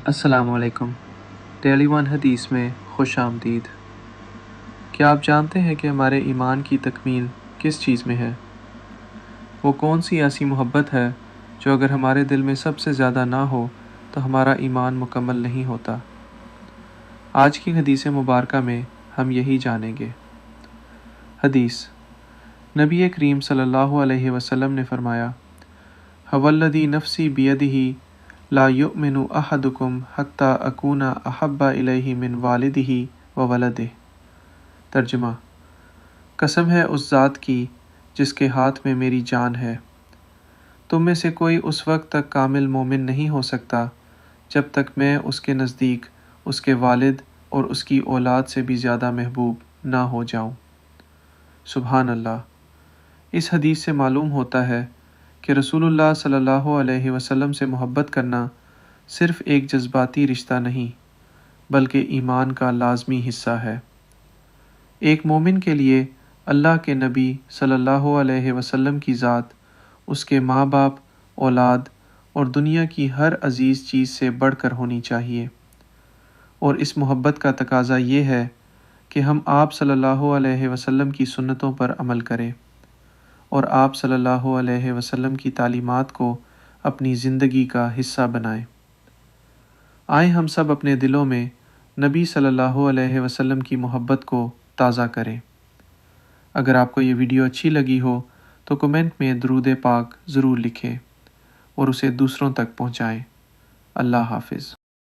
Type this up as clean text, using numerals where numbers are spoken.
السلام علیکم۔ Daily one حدیث میں خوش آمدید۔ کیا آپ جانتے ہیں کہ ہمارے ایمان کی تکمیل کس چیز میں ہے؟ وہ کون سی ایسی محبت ہے جو اگر ہمارے دل میں سب سے زیادہ نہ ہو تو ہمارا ایمان مکمل نہیں ہوتا؟ آج کی حدیث مبارکہ میں ہم یہی جانیں گے۔ حدیث: نبی کریم صلی اللہ علیہ وسلم نے فرمایا، "والذی نفسی بیدہ لا یؤمن احدکم حتی اکون احب الیہ من والدہ وولدہ"۔ ترجمہ: قسم ہے اس ذات کی جس کے ہاتھ میں میری جان ہے، تم میں سے کوئی اس وقت تک کامل مومن نہیں ہو سکتا جب تک میں اس کے نزدیک اس کے والد اور اس کی اولاد سے بھی زیادہ محبوب نہ ہو جاؤں۔ سبحان اللہ! اس حدیث سے معلوم ہوتا ہے کہ رسول اللہ صلی اللہ علیہ وسلم سے محبت کرنا صرف ایک جذباتی رشتہ نہیں بلکہ ایمان کا لازمی حصہ ہے۔ ایک مومن کے لیے اللہ کے نبی صلی اللہ علیہ وسلم کی ذات اس کے ماں باپ، اولاد اور دنیا کی ہر عزیز چیز سے بڑھ کر ہونی چاہیے، اور اس محبت کا تقاضا یہ ہے کہ ہم آپ صلی اللہ علیہ وسلم کی سنتوں پر عمل کریں اور آپ صلی اللہ علیہ وسلم کی تعلیمات کو اپنی زندگی کا حصہ بنائیں۔ آئیں ہم سب اپنے دلوں میں نبی صلی اللہ علیہ وسلم کی محبت کو تازہ کریں۔ اگر آپ کو یہ ویڈیو اچھی لگی ہو تو کمنٹ میں درود پاک ضرور لکھیں اور اسے دوسروں تک پہنچائیں۔ اللہ حافظ۔